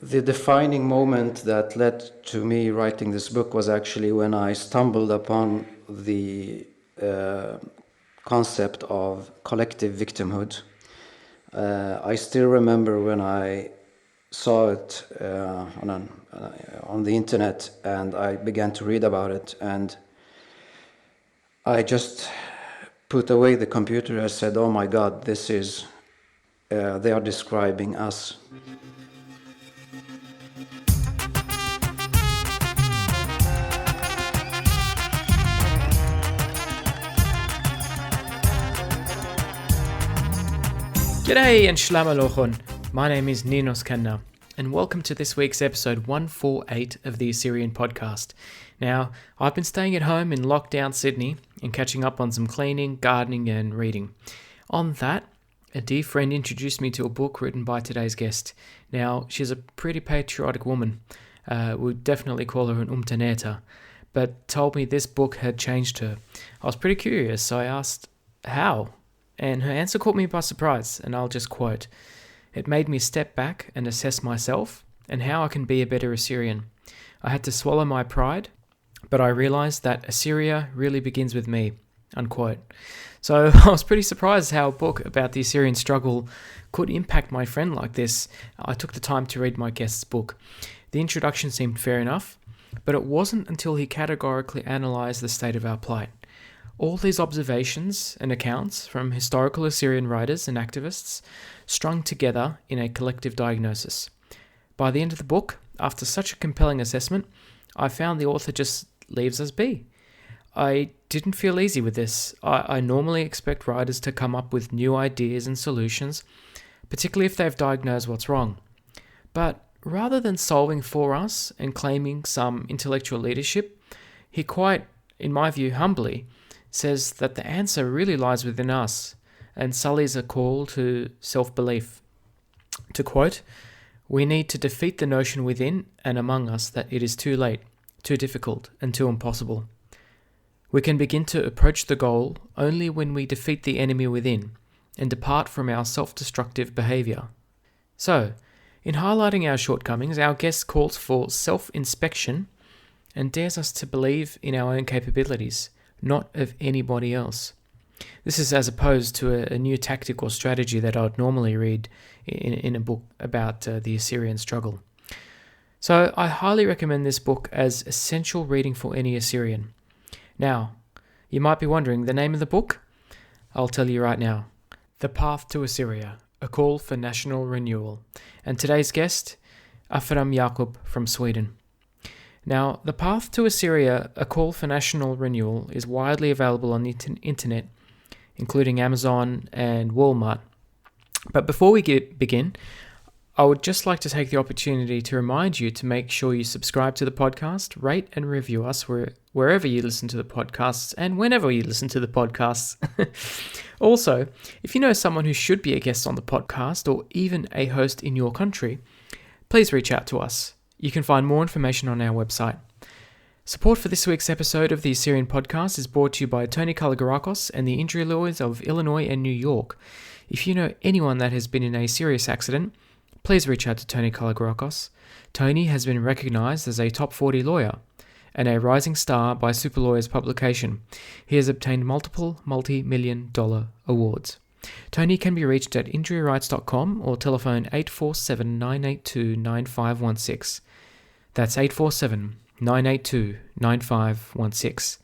The defining moment that led to me writing this book was actually when I stumbled upon the concept of collective victimhood. I still remember when I saw it on the internet, and I began to read about it, and I just put away the computer. I said, "Oh my God, this is they are describing us." G'day and Shalom Alochon. My name is Ninos Kanna, and welcome to this week's episode 148 of the Assyrian podcast. Now, I've been staying at home in lockdown Sydney and catching up on some cleaning, gardening and reading. On that, a dear friend introduced me to a book written by today's guest. Now, she's a pretty patriotic woman. We'd definitely call her an umtaneta, but told me this book had changed her. I was pretty curious, so I asked, how? And her answer caught me by surprise, and I'll just quote, "It made me step back and assess myself and how I can be a better Assyrian. I had to swallow my pride, but I realized that Assyria really begins with me," unquote. So I was pretty surprised how a book about the Assyrian struggle could impact my friend like this. I took the time to read my guest's book. The introduction seemed fair enough, but it wasn't until he categorically analysed the state of our plight. All these observations and accounts from historical Assyrian writers and activists strung together in a collective diagnosis. By the end of the book, after such a compelling assessment, I found the author just leaves us be. I didn't feel easy with this. I normally expect writers to come up with new ideas and solutions, particularly if they've diagnosed what's wrong. But rather than solving for us and claiming some intellectual leadership, he quite, in my view, humbly says that the answer really lies within us and sullies a call to self-belief. To quote, "We need to defeat the notion within and among us that it is too late, too difficult, and too impossible. We can begin to approach the goal only when we defeat the enemy within and depart from our self-destructive behaviour." So, in highlighting our shortcomings, our guest calls for self-inspection and dares us to believe in our own capabilities, not of anybody else. This is as opposed to a new tactic or strategy that I'd normally read in a book about the Assyrian struggle. So I highly recommend this book as essential reading for any Assyrian. Now, you might be wondering the name of the book? I'll tell you right now. The Path to Assyria, A Call for National Renewal. And today's guest, Afram Yakoub from Sweden. Now, The Path to Assyria, A Call for National Renewal is widely available on the internet, including Amazon and Walmart. But before we begin, I would just like to take the opportunity to remind you to make sure you subscribe to the podcast, rate and review us wherever you listen to the podcasts and whenever you listen to the podcasts. Also, if you know someone who should be a guest on the podcast or even a host in your country, please reach out to us. You can find more information on our website. Support for this week's episode of the Assyrian podcast is brought to you by Tony Kalogerakos and the injury lawyers of Illinois and New York. If you know anyone that has been in a serious accident, please reach out to Tony Kalogerakos. Tony has been recognized as a top 40 lawyer and a rising star by Super Lawyers publication. He has obtained multiple multi-million dollar awards. Tony can be reached at injuryrights.com or telephone 847-982-9516. That's 847-982-9516.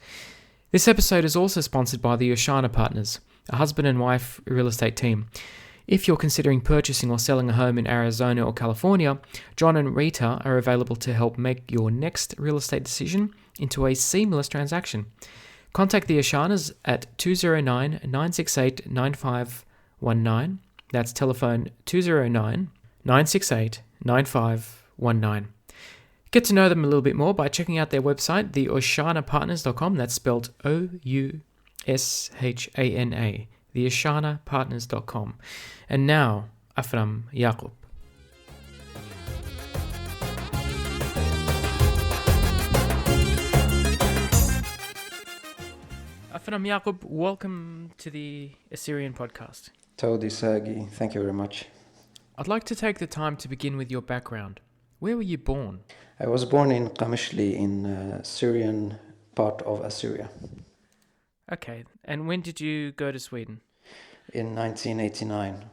This episode is also sponsored by the Oshana Partners, a husband and wife real estate team. If you're considering purchasing or selling a home in Arizona or California, John and Rita are available to help make your next real estate decision into a seamless transaction. Contact the Oshanas at 209-968-9519. That's telephone 209-968-9519. Get to know them a little bit more by checking out their website, theoshanapartners.com. That's spelled Oushana, theoshanapartners.com. And now, Afram Yakoub. Afram Yakoub, welcome to the Assyrian podcast. Todi Sagi, thank you very much. I'd like to take the time to begin with your background. Where were you born? I was born in Qamishli in Syrian part of Assyria Okay, and when did you go to Sweden? in 1989.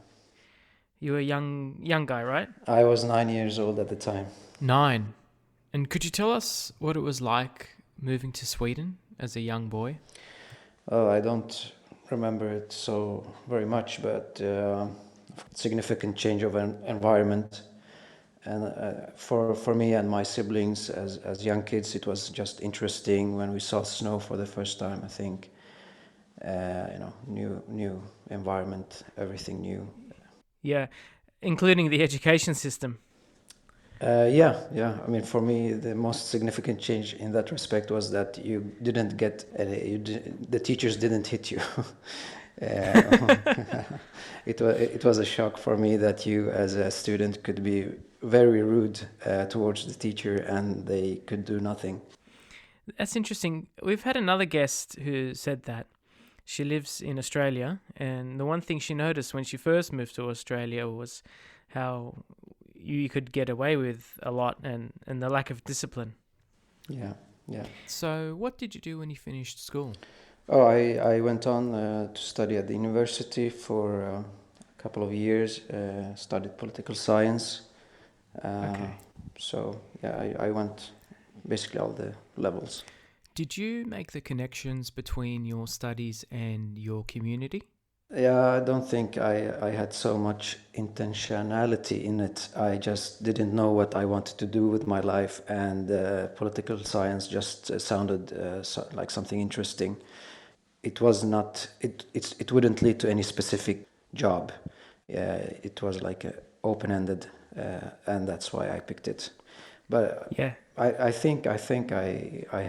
You were a young guy, right? I was 9 years old at the time. 9. And could you tell us what it was like moving to Sweden as a young boy? Oh, I don't remember it so very much, but significant change of environment. And for me and my siblings as young kids, it was just interesting when we saw snow for the first time. I think, new environment, everything new. Yeah, including the education system. Yeah. I mean, for me, the most significant change in that respect was that you didn't get the teachers didn't hit you. It was a shock for me that you, as a student, could be very rude towards the teacher and they could do nothing. That's interesting. We've had another guest who said that. She lives in Australia, and the one thing she noticed when she first moved to Australia was how you could get away with a lot and the lack of discipline. Yeah. So what did you do when you finished school? Oh, I went on to study at the university for a couple of years, studied political science. Okay. So, yeah, I went basically all the levels. Did you make the connections between your studies and your community? Yeah, I don't think I had so much intentionality in it. I just didn't know what I wanted to do with my life, and political science just sounded like something interesting. It was not. It wouldn't lead to any specific job. It was like open-ended, and that's why I picked it. But Yeah. I think I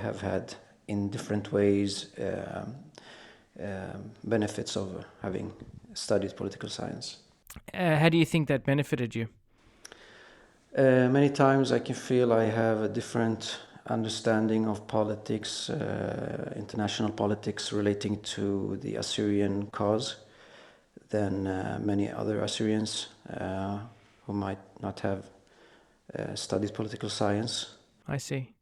have had in different ways benefits of having studied political science. How do you think that benefited you? Many times I can feel I have a different understanding of politics, international politics relating to the Assyrian cause than many other Assyrians who might not have studied political science. I see.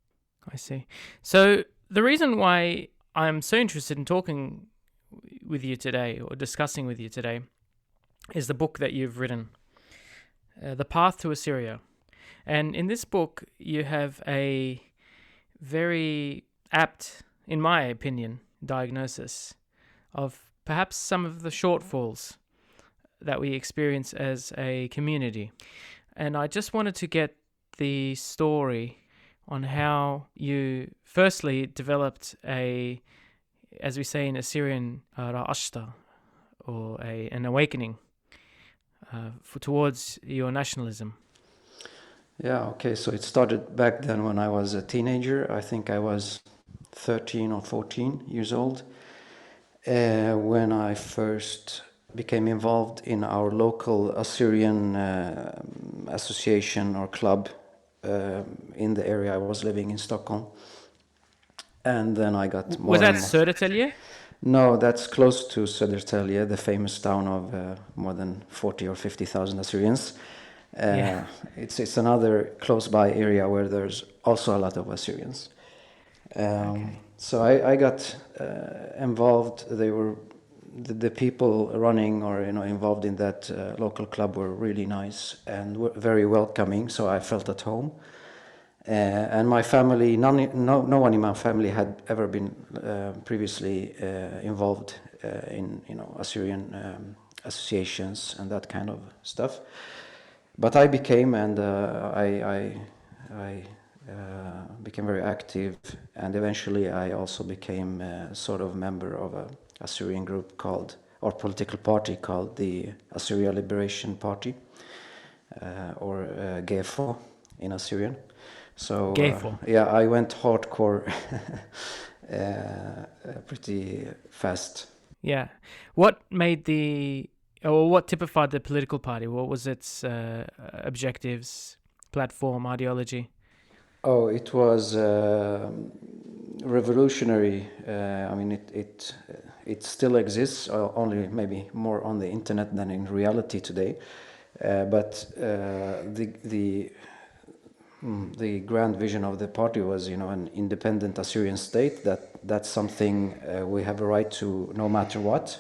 So the reason why I'm so interested in talking with you today or discussing with you today is the book that you've written, The Path to Assyria. And in this book, you have a very apt, in my opinion, diagnosis of perhaps some of the shortfalls that we experience as a community. And I just wanted to get the story on how you firstly developed a, as we say in Assyrian, ra'ashta, or an awakening towards your nationalism. Yeah, okay, so it started back then when I was a teenager. I think I was 13 or 14 years old when I first became involved in our local Assyrian association or club in the area I was living in Stockholm. And then I got more. Was that Södertälje? No, that's close to Södertälje, the famous town of more than 40 or 50,000 Assyrians. Yeah. It's another close by area where there's also a lot of Assyrians. Okay. So I got involved. They were the people running or involved in that local club were really nice and were very welcoming. So I felt at home. And my family, no one in my family had ever been previously involved in Assyrian associations and that kind of stuff. But I became, and I became very active, and eventually I also became a sort of member of a Assyrian group or political party called the Assyria Liberation Party, or GEFO in Assyrian. So yeah, I went hardcore pretty fast. Yeah. What typified the political party? What was its objectives, platform, ideology? Oh, it was revolutionary. I mean, it still exists, only maybe more on the internet than in reality today. But the the grand vision of the party was, an independent Assyrian state. That's something we have a right to, no matter what.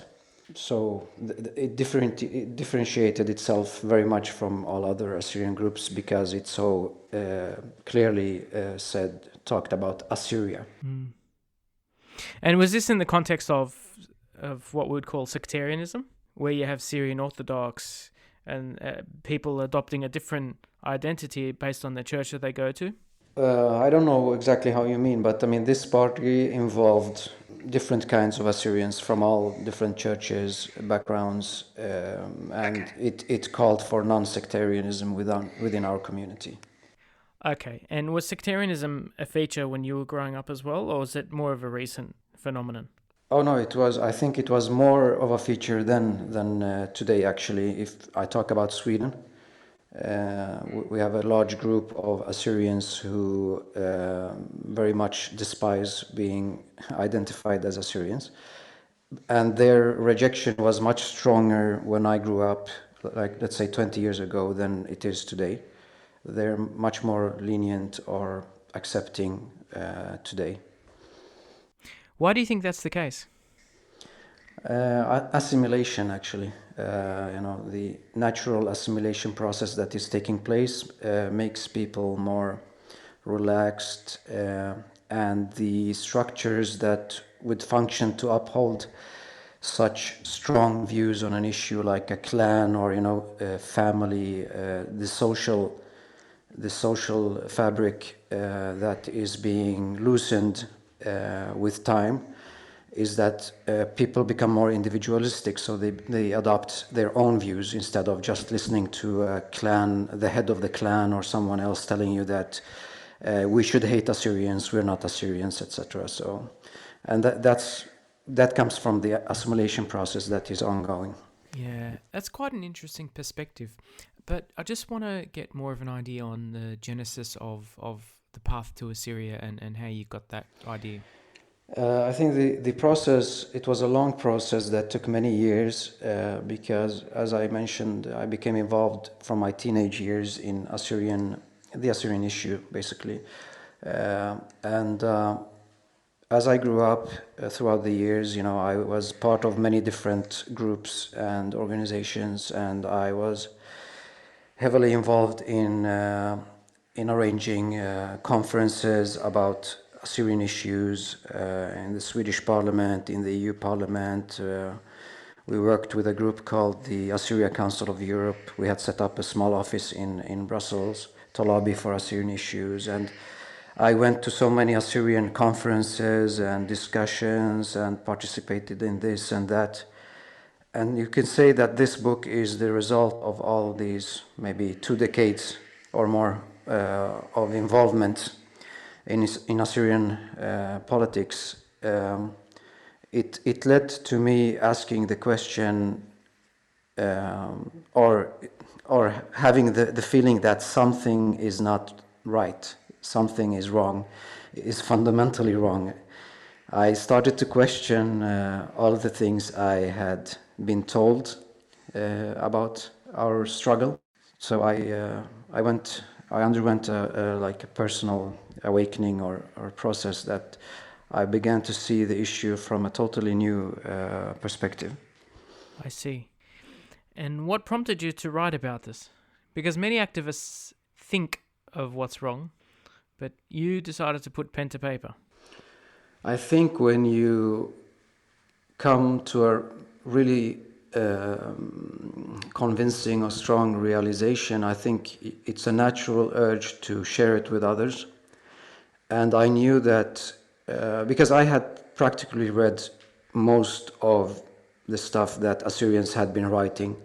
So it differentiated itself very much from all other Assyrian groups because it so clearly talked about Assyria. Mm. And was this in the context of what we would call sectarianism, where you have Syrian Orthodox and people adopting a different identity based on the church that they go to? I don't know exactly how you mean, but I mean, this party involved different kinds of Assyrians from all different churches, backgrounds, and it called for non-sectarianism within our community. Okay, and was sectarianism a feature when you were growing up as well, or was it more of a recent phenomenon? Oh no, it was. I think it was more of a feature than today. Actually, if I talk about Sweden, we have a large group of Assyrians who very much despise being identified as Assyrians, and their rejection was much stronger when I grew up, like let's say 20 years ago, than it is today. They're much more lenient or accepting today. Why do you think that's the case? Assimilation, actually. The natural assimilation process that is taking place makes people more relaxed, and the structures that would function to uphold such strong views on an issue like a clan or a family, the social fabric that is being loosened with time is that people become more individualistic, so they adopt their own views instead of just listening to a clan, the head of the clan or someone else telling you that we should hate Assyrians, we're not Assyrians, etc. So, and that comes from the assimilation process that is ongoing. Yeah, that's quite an interesting perspective. But I just want to get more of an idea on the genesis of the path to Assyria and how you got that idea. I think the process, it was a long process that took many years because, as I mentioned, I became involved from my teenage years in the Assyrian issue, basically. And as I grew up throughout the years, I was part of many different groups and organizations, and I was heavily involved in arranging conferences about Assyrian issues in the Swedish Parliament, in the EU Parliament. We worked with a group called the Assyria Council of Europe. We had set up a small office in Brussels to lobby for Assyrian issues. And I went to so many Assyrian conferences and discussions and participated in this and that. And you can say that this book is the result of all these maybe 2 decades or more of involvement in Assyrian politics. It led to me asking the question or having the feeling that something is not right, something is wrong, is fundamentally wrong. I started to question all the things I had been told about our struggle. So I underwent a personal awakening or process that I began to see the issue from a totally new perspective. I see. And what prompted you to write about this? Because many activists think of what's wrong, but you decided to put pen to paper. I think when you come to a really convincing or strong realization, I think it's a natural urge to share it with others. And I knew that because I had practically read most of the stuff that Assyrians had been writing,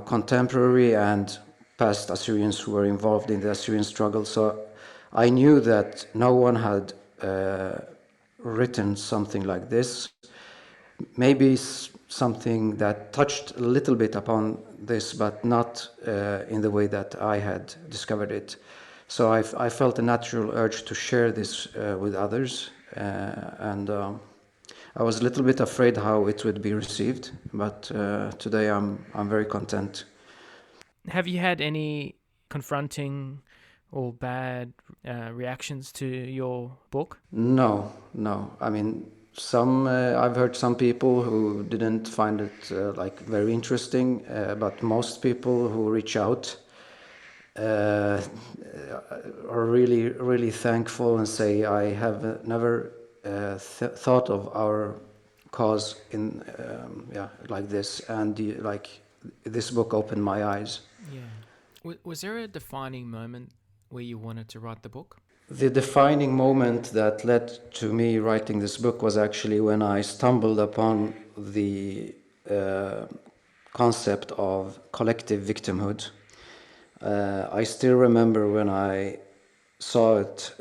contemporary and past Assyrians who were involved in the Assyrian struggle. So I knew that no one had written something like this. Maybe something that touched a little bit upon this, but not in the way that I had discovered it. So I felt a natural urge to share this with others, and I was a little bit afraid how it would be received, but today I'm very content. Have you had any confronting or bad reactions to your book? No. I mean, I've heard some people who didn't find it very interesting, but most people who reach out are really, really thankful and say, I have never thought of our cause in like this, and this book opened my eyes. Yeah. Was there a defining moment where you wanted to write the book? The defining moment that led to me writing this book was actually when I stumbled upon the concept of collective victimhood. I still remember when I saw it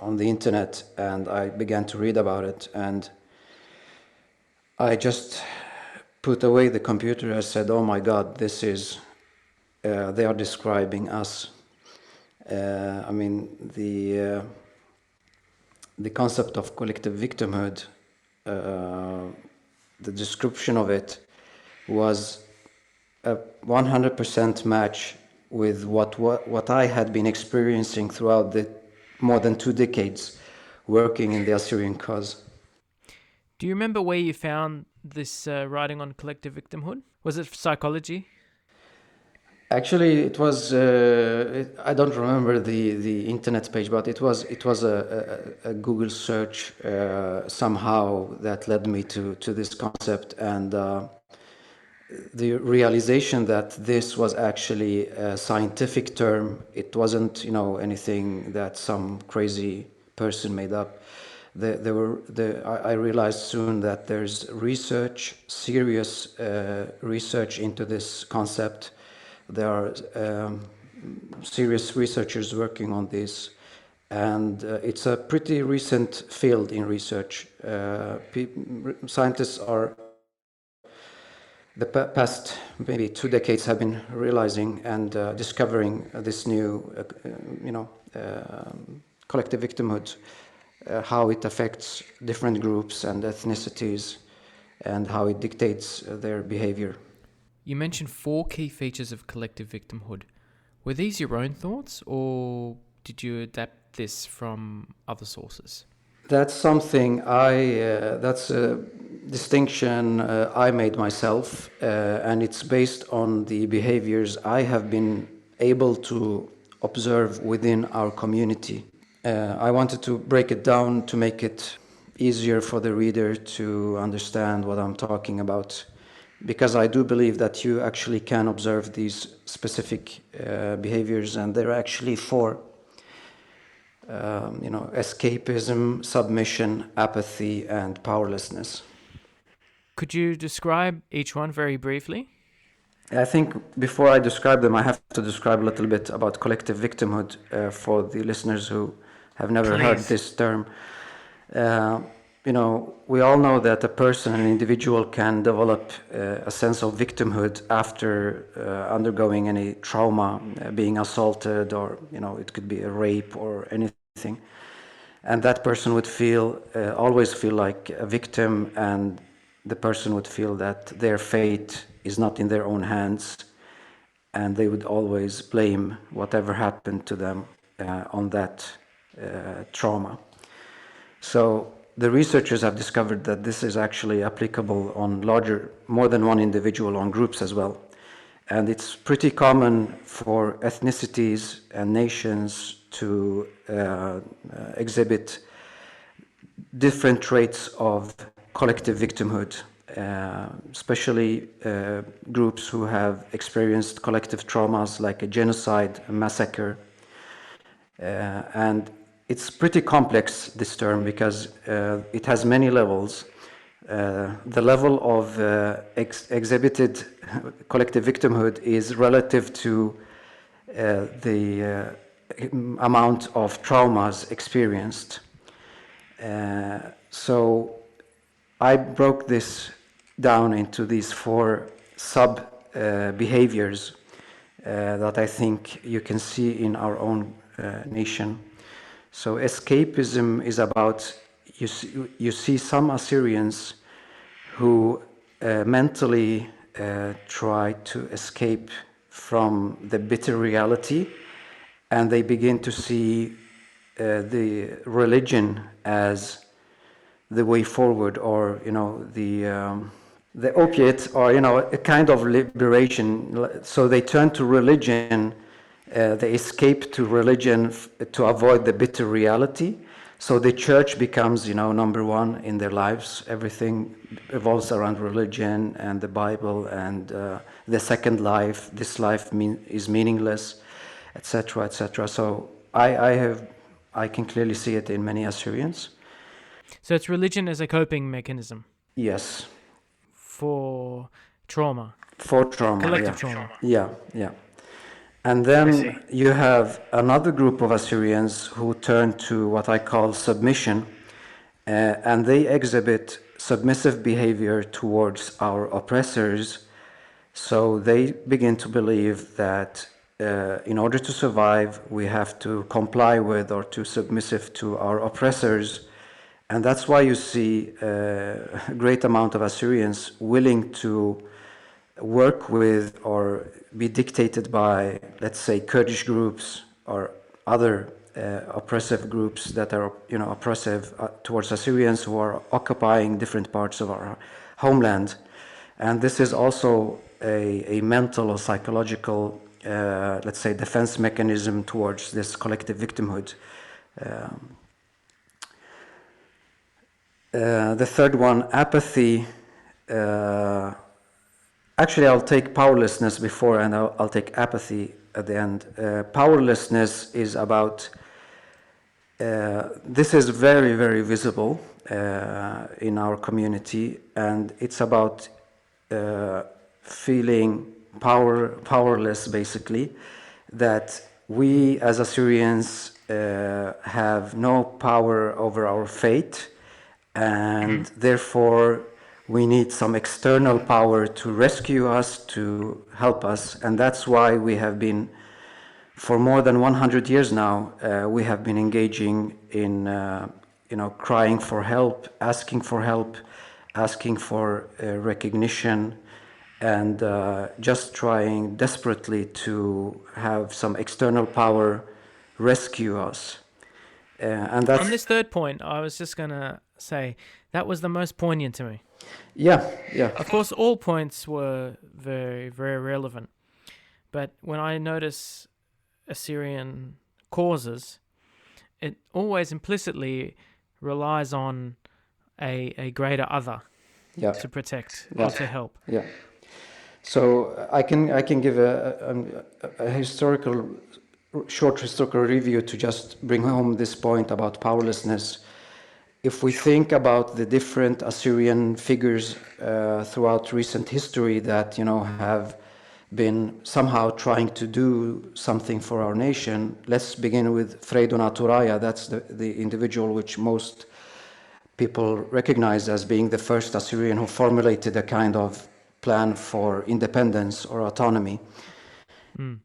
on the internet, and I began to read about it, and I just put away the computer. I said, "Oh my God, this is they are describing us." I mean, the concept of collective victimhood, the description of it was a 100% match with what I had been experiencing throughout the more than 2 decades working in the Assyrian cause. Do you remember where you found this writing on collective victimhood? Was it psychology? Actually, it was. I don't remember the internet page, but it was a Google search somehow that led me to this concept, and the realization that this was actually a scientific term. It wasn't, anything that some crazy person made up. I realized soon that there's serious research into this concept. There are serious researchers working on this, and it's a pretty recent field in research. Scientists are, the past maybe 2 decades, have been realizing and discovering this new, collective victimhood, how it affects different groups and ethnicities, and how it dictates their behavior. You mentioned 4 key features of collective victimhood. Were these your own thoughts, or did you adapt this from other sources? That's something that's a distinction I made myself, and it's based on the behaviors I have been able to observe within our community. I wanted to break it down to make it easier for the reader to understand what I'm talking about, because I do believe that you actually can observe these specific behaviors, and they're actually 4. Escapism, submission, apathy, and powerlessness. Could you describe each one very briefly? I think before I describe them, I have to describe a little bit about collective victimhood for the listeners who have never heard this term. We all know that a person, an individual, can develop a sense of victimhood after undergoing any trauma, being assaulted, or it could be a rape or anything, and that person would always feel like a victim, and the person would feel that their fate is not in their own hands, and they would always blame whatever happened to them on that trauma. So the researchers have discovered that this is actually applicable on more than one individual, on groups as well. And it's pretty common for ethnicities and nations to exhibit different traits of collective victimhood, especially groups who have experienced collective traumas like a genocide, a massacre. And it's pretty complex, this term, because it has many levels. The level of exhibited collective victimhood is relative to the amount of traumas experienced. So I broke this down into these 4 sub-behaviors that I think you can see in our own nation. So escapism is about, you see some Assyrians who mentally try to escape from the bitter reality, and they begin to see the religion as the way forward, or the opiate, or a kind of liberation. So they turn to religion, they escape to religion to avoid the bitter reality. So the church becomes, number one in their lives. Everything revolves around religion and the Bible and the second life. This life is meaningless, etc., etc. So I can clearly see it in many Assyrians. So it's religion as a coping mechanism. Yes. For trauma. For trauma. Collective trauma. Yeah. And then you have another group of Assyrians who turn to what I call submission, and they exhibit submissive behavior towards our oppressors. So they begin to believe that in order to survive, we have to comply with or to submissive to our oppressors. And that's why you see a great amount of Assyrians willing to work with or be dictated by, let's say, Kurdish groups or other oppressive groups that are, oppressive towards Assyrians who are occupying different parts of our homeland. And this is also a mental or psychological, let's say, defense mechanism towards this collective victimhood. The third one, apathy. Actually, I'll take powerlessness before, and I'll take apathy at the end. Powerlessness is about, this is very, very visible in our community, and it's about feeling powerless, basically, that we as Assyrians have no power over our fate, and therefore we need some external power to rescue us, to help us. And that's why we have been, for more than 100 years now, we have been engaging in, crying for help, asking for recognition, and just trying desperately to have some external power rescue us. And that's... On this third point, I was just going to say, that was the most poignant to me. Yeah. Of course, all points were very, very relevant. But when I notice Assyrian causes, it always implicitly relies on a greater other to protect or to help. Yeah. So I can give a short historical review to just bring home this point about powerlessness. If we think about the different Assyrian figures throughout recent history that have been somehow trying to do something for our nation, let's begin with Freydun Aturaya. That's the individual which most people recognize as being the first Assyrian who formulated a kind of plan for independence or autonomy.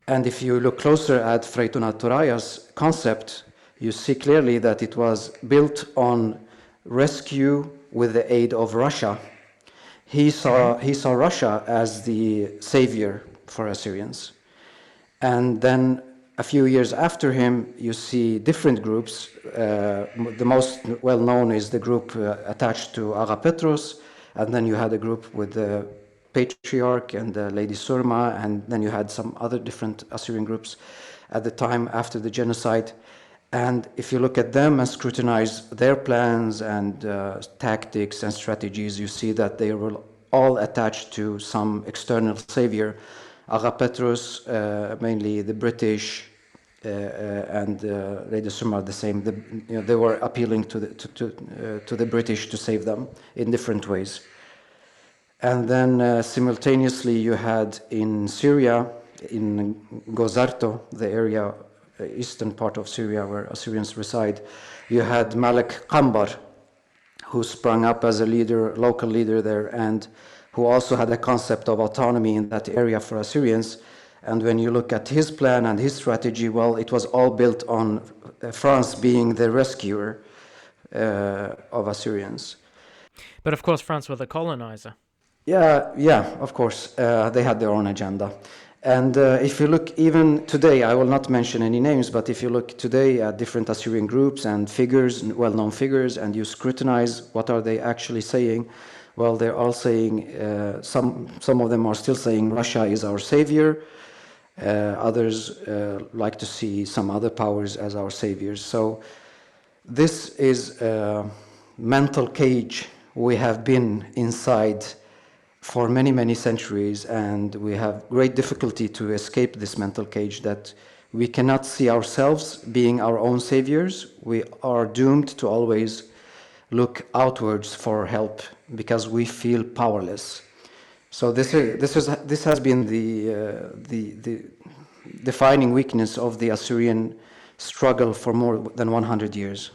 And if you look closer at Freydun Aturaya's concept, you see clearly that it was built on rescue with the aid of Russia. He saw Russia as the savior for Assyrians. And then a few years after him, you see different groups. The most well-known is the group attached to Aga Petros, and then you had a group with the Patriarch and Lady Surma, and then you had some other different Assyrian groups at the time after the genocide. And if you look at them and scrutinize their plans and tactics and strategies, you see that they were all attached to some external savior. Aga Petros, mainly the British, and Lady Surma the same. They were appealing to the British to save them in different ways. And then simultaneously you had in Syria, in Gozarto, the area, eastern part of Syria where Assyrians reside, you had Malik Qambar, who sprung up as a leader, local leader there, and who also had a concept of autonomy in that area for Assyrians. And when you look at his plan and his strategy, well, it was all built on France being the rescuer of Assyrians. But of course, France were the colonizer. Yeah, of course. They had their own agenda. And if you look even today, I will not mention any names, but if you look today at different Assyrian groups and figures, well-known figures, and you scrutinize what are they actually saying, well, they're all saying, some of them are still saying Russia is our savior. Others like to see some other powers as our saviors. So this is a mental cage we have been inside for many, many centuries, and we have great difficulty to escape this mental cage that we cannot see ourselves being our own saviors. We are doomed to always look outwards for help because we feel powerless. So this has been the defining weakness of the Assyrian struggle for more than 100 years.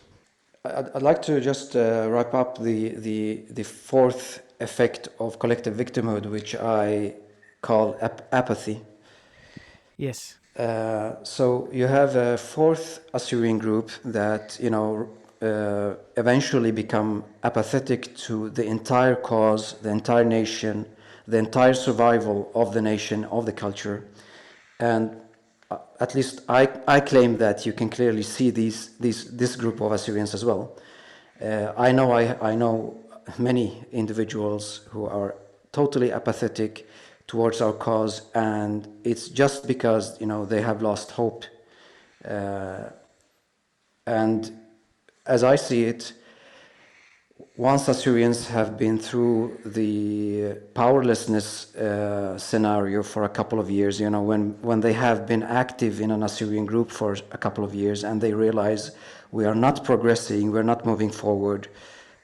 I'd like to just wrap up the fourth effect of collective victimhood, which I call apathy. Yes. So you have a fourth Assyrian group that, eventually become apathetic to the entire cause, the entire nation, the entire survival of the nation, of the culture. And at least I claim that you can clearly see this group of Assyrians as well. I know many individuals who are totally apathetic towards our cause, and it's just because they have lost hope. And as I see it, once Assyrians have been through the powerlessness scenario for a couple of years, when they have been active in an Assyrian group for a couple of years and they realize we are not progressing, we're not moving forward,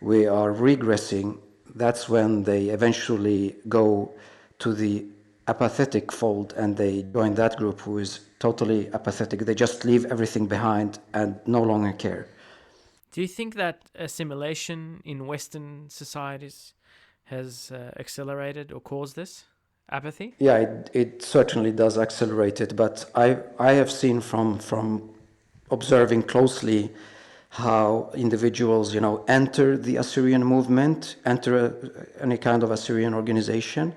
we are regressing, that's when they eventually go to the apathetic fold and they join that group who is totally apathetic. They just leave everything behind and no longer care. Do you think that assimilation in Western societies has accelerated or caused this apathy? Yeah, it certainly does accelerate it, but I have seen from observing closely how individuals, enter the Assyrian movement, enter any kind of Assyrian organization.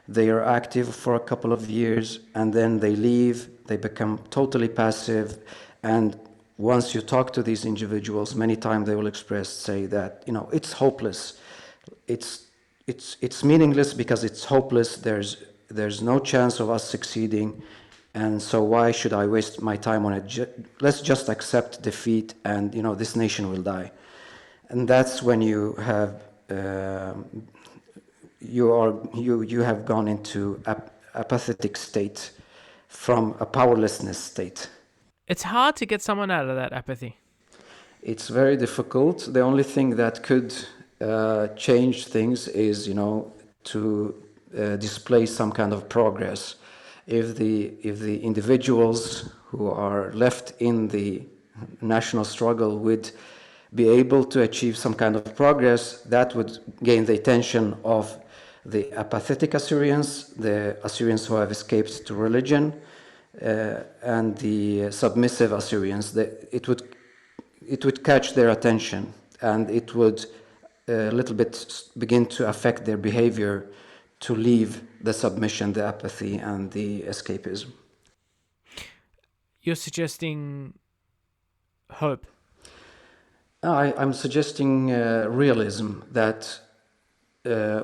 They are active for a couple of years and then they leave, they become totally passive, and once you talk to these individuals, many times they will say that, it's hopeless. It's meaningless because it's hopeless. There's no chance of us succeeding. And so why should I waste my time on it? Let's just accept defeat and, this nation will die. And that's when you have, you have gone into a apathetic state from a powerlessness state. It's hard to get someone out of that apathy. It's very difficult. The only thing that could change things is, to display some kind of progress. If the individuals who are left in the national struggle would be able to achieve some kind of progress, that would gain the attention of the apathetic Assyrians, the Assyrians who have escaped to religion, and the submissive Assyrians. It would catch their attention, and it would a little bit begin to affect their behavior to leave the submission, the apathy, and the escapism. You're suggesting hope. I'm suggesting realism, that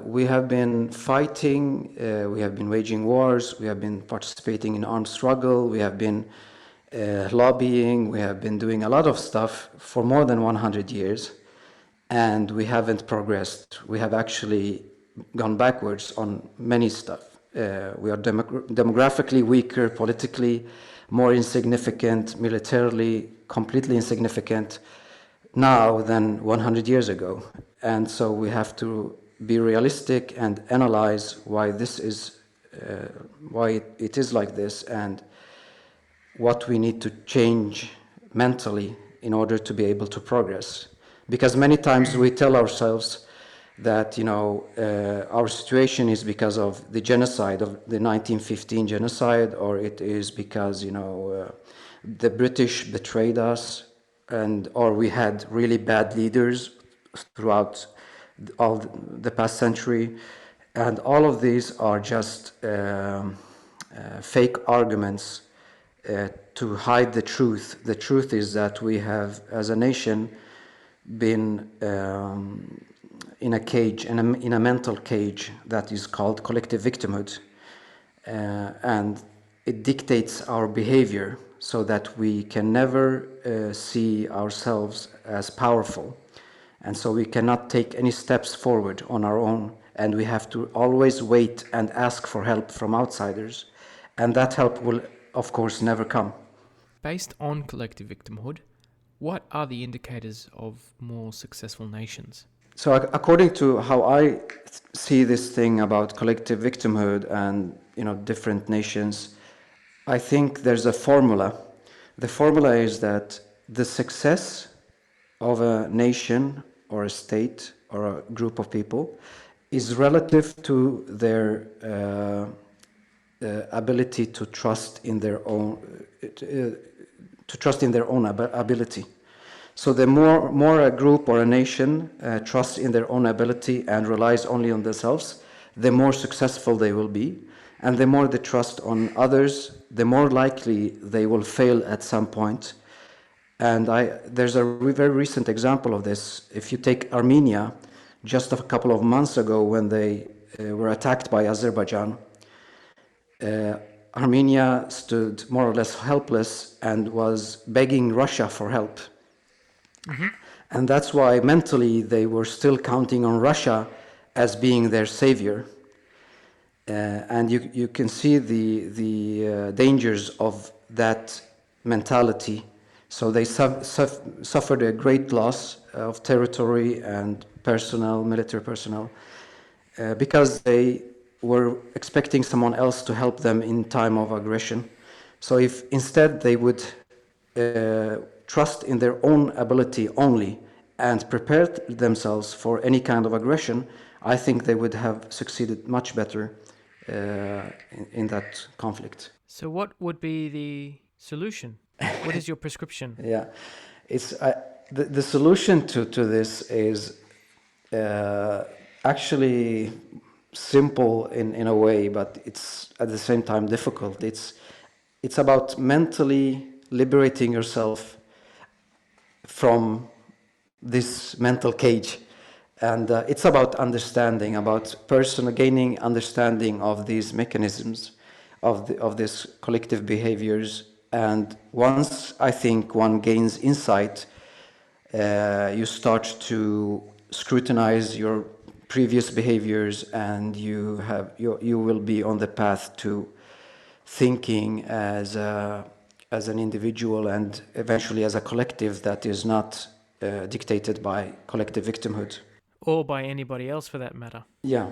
we have been fighting, we have been waging wars, we have been participating in armed struggle, we have been lobbying, we have been doing a lot of stuff for more than 100 years, and we haven't progressed. We have actually gone backwards on many stuff. We are demographically weaker, politically more insignificant, militarily completely insignificant now than 100 years ago. And so we have to be realistic and analyze why this is, why it is like this, and what we need to change mentally in order to be able to progress. Because many times we tell ourselves that, our situation is because of the genocide, of the 1915 genocide, or it is because, the British betrayed us, or we had really bad leaders throughout all the past century. And all of these are just fake arguments to hide the truth. The truth is that we have, as a nation, been in a cage, in a mental cage that is called collective victimhood, and it dictates our behavior so that we can never see ourselves as powerful, and so we cannot take any steps forward on our own, and we have to always wait and ask for help from outsiders, and that help will, of course, never come. Based on collective victimhood, what are the indicators of more successful nations? So according to how I see this thing about collective victimhood and different nations, I think there's a formula. The formula is that the success of a nation or a state or a group of people is relative to their ability to trust in their own ability. So the more a group or a nation trusts in their own ability and relies only on themselves, the more successful they will be. And the more they trust on others, the more likely they will fail at some point. And there's a very recent example of this. If you take Armenia, just a couple of months ago when they were attacked by Azerbaijan, Armenia stood more or less helpless and was begging Russia for help. Mm-hmm. And that's why mentally they were still counting on Russia as being their savior. And you can see the dangers of that mentality. So they suffered a great loss of territory and military personnel, because they were expecting someone else to help them in time of aggression. So if instead they would trust in their own ability only and prepare themselves for any kind of aggression, I think they would have succeeded much better in that conflict. So what would be the solution? What is your prescription? Yeah, it's the solution to this is actually simple in a way, but it's at the same time difficult. It's about mentally liberating yourself from this mental cage, and it's about understanding, about gaining understanding of these mechanisms, of these collective behaviors. And once I think one gains insight, you start to scrutinize your previous behaviors, and you will be on the path to thinking as an individual and eventually as a collective that is not dictated by collective victimhood. Or by anybody else for that matter. Yeah.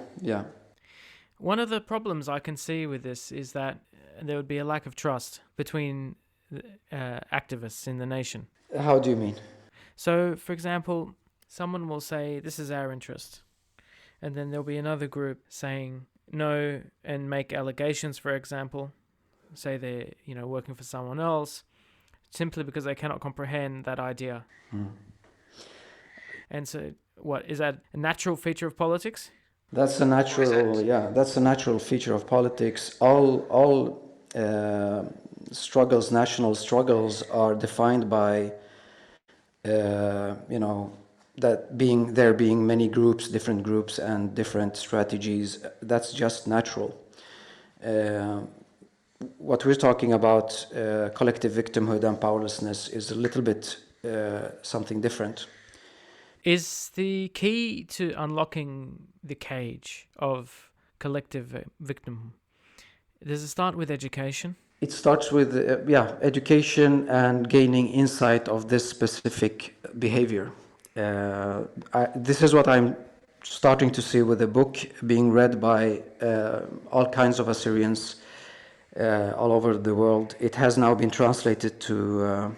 One of the problems I can see with this is that there would be a lack of trust between activists in the nation. How do you mean? So, for example, someone will say, this is our interest. And then there'll be another group saying no and make allegations, for example. Say they're working for someone else simply because they cannot comprehend that idea. Mm. And so, what is that a natural feature of politics? That's a natural feature of politics. All struggles, national struggles, are defined by that there being many groups, different groups, and different strategies. That's just natural. What we're talking about, collective victimhood and powerlessness, is a little bit something different. Is the key to unlocking the cage of collective victim, does it start with education? It starts with education and gaining insight of this specific behavior. This is what I'm starting to see with the book being read by all kinds of Assyrians all over the world. It has now been translated to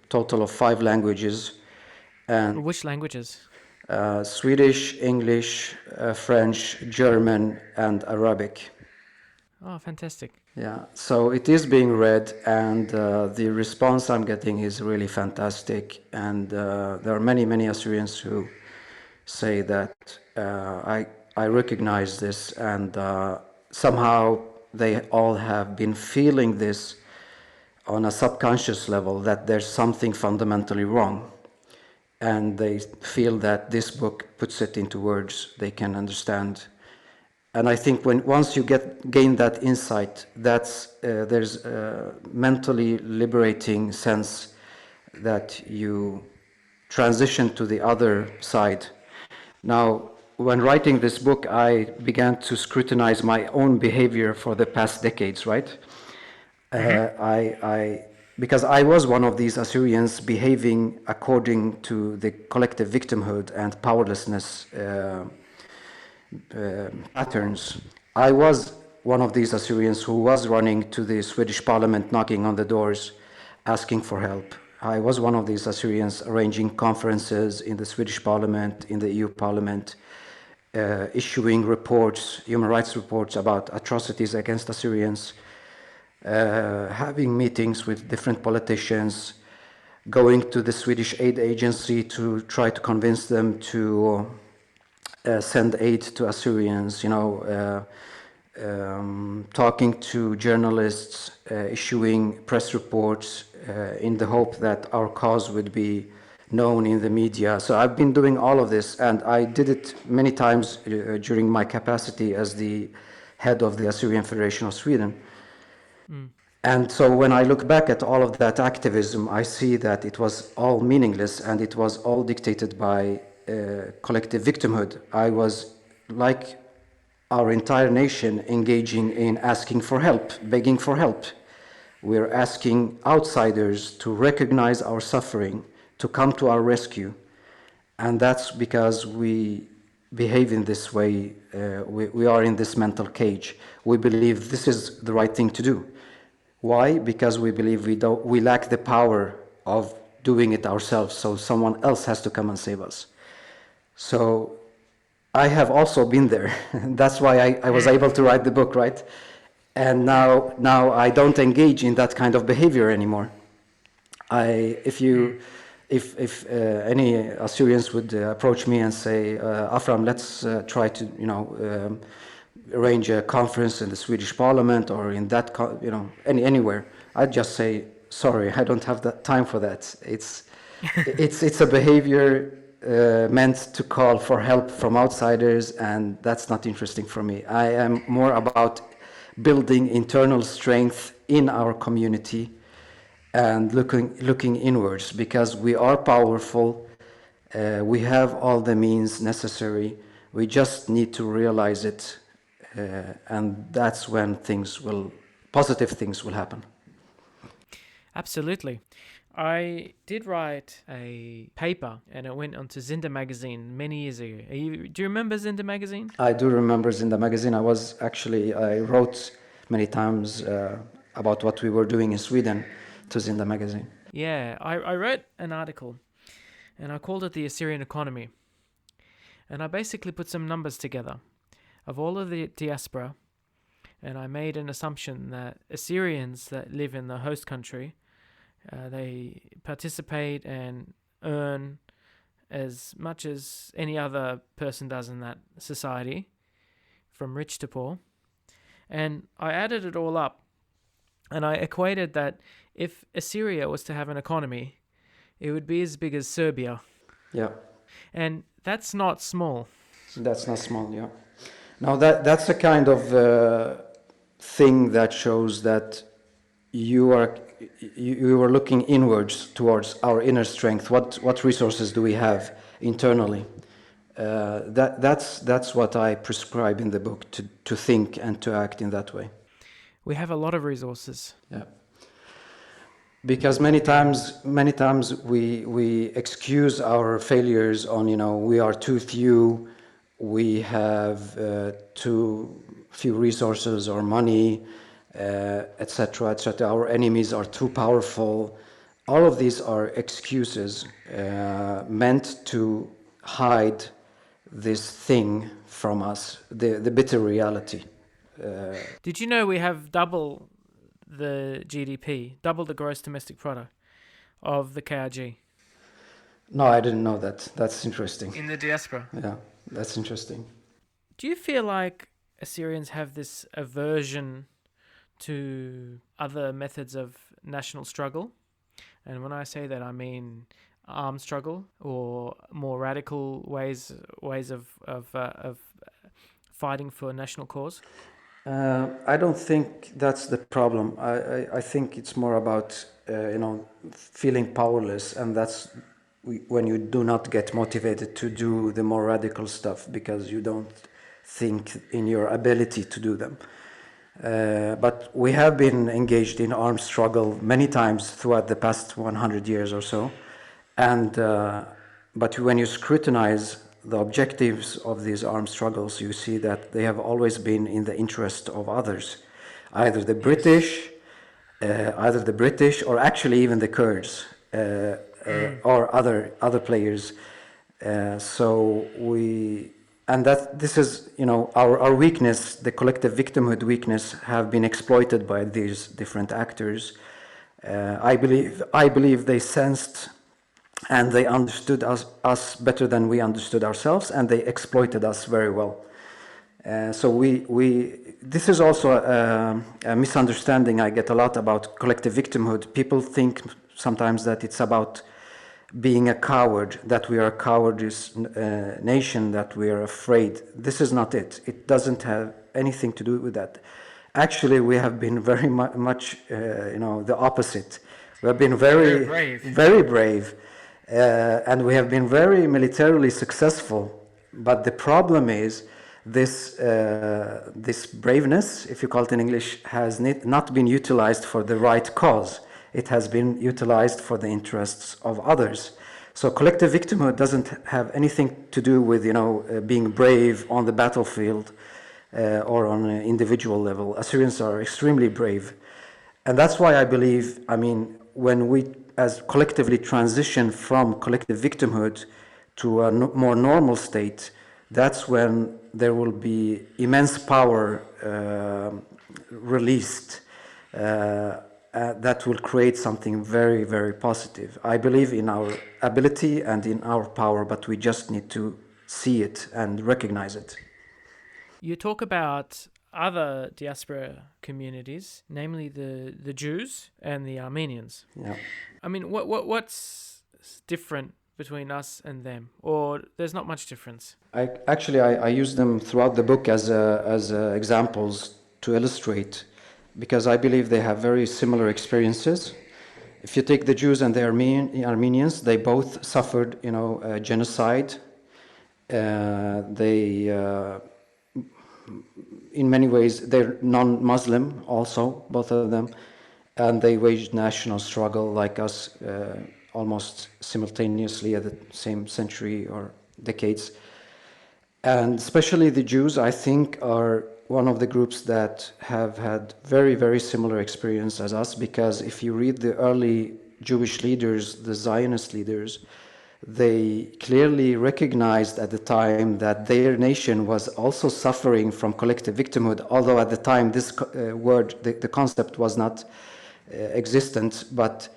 total of 5 languages. And which languages? Swedish, English, French, German, and Arabic. Oh, fantastic. Yeah, so it is being read, and the response I'm getting is really fantastic. And there are many Assyrians who say that I recognize this, and somehow they all have been feeling this on a subconscious level, that there's something fundamentally wrong. And they feel that this book puts it into words they can understand. And I think once you gain that insight, there's a mentally liberating sense that you transition to the other side. Now, when writing this book, I began to scrutinize my own behavior for the past decades, right? Because I was one of these Assyrians behaving according to the collective victimhood and powerlessness patterns. I was one of these Assyrians who was running to the Swedish parliament, knocking on the doors, asking for help. I was one of these Assyrians arranging conferences in the Swedish parliament, in the EU parliament, issuing reports, human rights reports about atrocities against Assyrians, having meetings with different politicians, going to the Swedish aid agency to try to convince them to send aid to Assyrians, talking to journalists, issuing press reports in the hope that our cause would be known in the media. So I've been doing all of this, and I did it many times during my capacity as the head of the Assyrian Federation of Sweden. And so when I look back at all of that activism, I see that it was all meaningless, and it was all dictated by collective victimhood. I was, like our entire nation, engaging in asking for help, begging for help. We're asking outsiders to recognize our suffering, to come to our rescue. And that's because we behave in this way. We are in this mental cage. We believe this is the right thing to do. Why? Because we believe we lack the power of doing it ourselves, so someone else has to come and save us. So I have also been there. That's why I was able to write the book, right? And now I don't engage in that kind of behavior anymore. If any Assyrians would approach me and say, Afram, let's try to arrange a conference in the Swedish Parliament or in that anywhere, I'd just say, sorry, I don't have that time for that. It's a behavior meant to call for help from outsiders, and that's not interesting for me. I am more about building internal strength in our community and looking inwards, because we are powerful. We have all the means necessary. We just need to realize it, and that's when positive things will happen. Absolutely. I did write a paper, and it went onto Zinda magazine many years ago. Do you remember Zinda magazine? I do remember Zinda magazine. I wrote many times about what we were doing in Sweden to Zinda magazine. Yeah, I wrote an article, and I called it The Assyrian Economy. And I basically put some numbers together of all of the diaspora, and I made an assumption that Assyrians that live in the host country, they participate and earn as much as any other person does in that society, from rich to poor. And I added it all up, and I equated that if Assyria was to have an economy, it would be as big as Serbia. Yeah. And that's not small. That's not small, yeah. Now that's a kind of thing that shows that you are looking inwards towards our inner strength. What resources do we have internally? That's what I prescribe in the book, to think and to act in that way. We have a lot of resources. Yeah. Because many times we excuse our failures on, we are too few, we have too few resources or money, etc., etc. Our enemies are too powerful. All of these are excuses meant to hide this thing from us, the bitter reality. Did you know we have double the GDP, double the gross domestic product of the KRG? No, I didn't know that. That's interesting. In the diaspora. Yeah, that's interesting. Do you feel like Assyrians have this aversion to other methods of national struggle. And when I say that, I mean armed struggle or more radical ways of fighting for a national cause? I don't think that's the problem. I think it's more about feeling powerless, and that's when you do not get motivated to do the more radical stuff because you don't think in your ability to do them. But we have been engaged in armed struggle many times throughout the past 100 years or so, and but when you scrutinize the objectives of these armed struggles, you see that they have always been in the interest of others, either the British, or actually even the Kurds, or other players. This is, our weakness, the collective victimhood weakness, have been exploited by these different actors. I believe they sensed and they understood us better than we understood ourselves, and they exploited us very well. This is also a misunderstanding I get a lot about collective victimhood. People think sometimes that it's about being a coward, that we are a cowardice nation, that we are afraid. This is not it. It doesn't have anything to do with that. Actually, we have been very much, the opposite. We have been very brave. And we have been very militarily successful, but the problem is this braveness, if you call it in English, has not been utilized for the right cause. It has been utilized for the interests of others. So collective victimhood doesn't have anything to do with being brave on the battlefield or on an individual level. Assyrians are extremely brave, and that's why I believe, when we as collectively transition from collective victimhood to a more normal state, that's when there will be immense power released that will create something very, very positive. I believe in our ability and in our power, but we just need to see it and recognize it. You talk about other diaspora communities, namely the Jews and the Armenians. Yeah. What's different between us and them, or there's not much difference? I use them throughout the book as examples to illustrate, because I believe they have very similar experiences. If you take the Jews and the Armenians, they both suffered, genocide. In many ways, they're non-Muslim also, both of them, and they waged national struggle like us almost simultaneously at the same century or decades. And especially the Jews, I think, are one of the groups that have had very, very similar experience as us, because if you read the early Jewish leaders, the Zionist leaders, they clearly recognized at the time that their nation was also suffering from collective victimhood, although at the time this the concept was not existent, but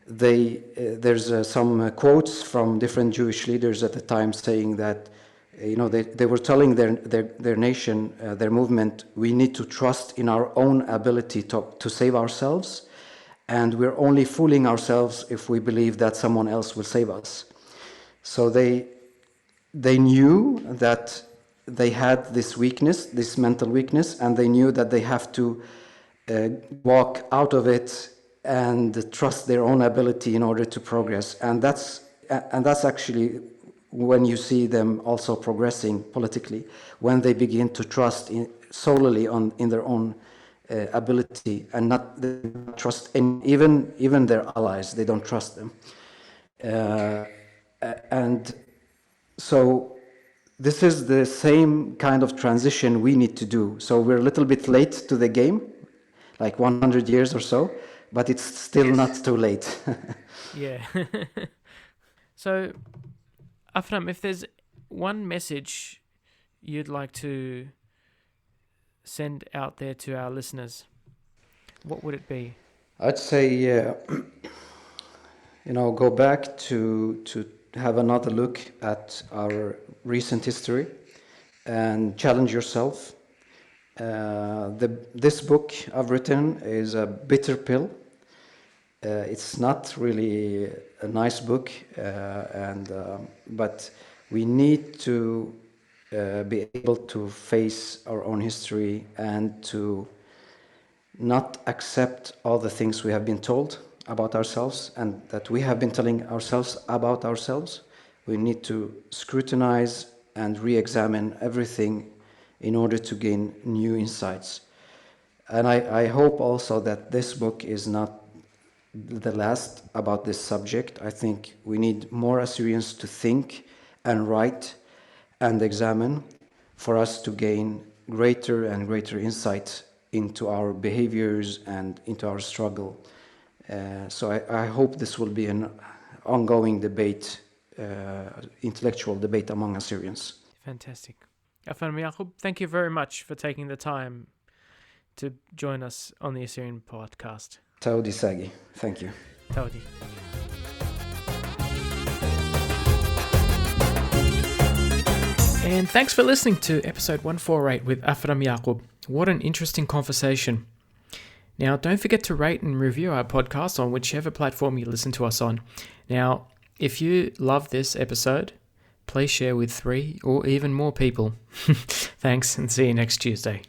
there's some quotes from different Jewish leaders at the time saying that they were telling their nation, their movement, we need to trust in our own ability to save ourselves, and we're only fooling ourselves if we believe that someone else will save us. So they knew that they had this weakness, this mental weakness, and they knew that they have to walk out of it and trust their own ability in order to progress. And that's actually when you see them also progressing politically, when they begin to trust solely in their own ability and not trust even their allies. They don't trust them. And so this is the same kind of transition we need to do. So we're a little bit late to the game, like 100 years or so, but it's still not too late. Yeah. So, Afram, if there's one message you'd like to send out there to our listeners, what would it be? I'd say, go back to have another look at our recent history and challenge yourself This book I've written is a bitter pill. It's not really a nice book, but we need to be able to face our own history and to not accept all the things we have been told about ourselves and that we have been telling ourselves about ourselves. We need to scrutinize and re-examine everything in order to gain new insights. And I hope also that this book is not the last about this subject. I think we need more Assyrians to think and write and examine for us to gain greater and greater insight into our behaviors and into our struggle. So I hope this will be an ongoing debate, intellectual debate among Assyrians. Fantastic. Afram Yakoub, thank you very much for taking the time to join us on the Assyrian podcast. Taudi Sagi, thank you. Taudi. And thanks for listening to episode 148 with Afram Yakoub. What an interesting conversation. Now, don't forget to rate and review our podcast on whichever platform you listen to us on. Now, if you love this episode, please share with 3 or even more people. Thanks, and see you next Tuesday.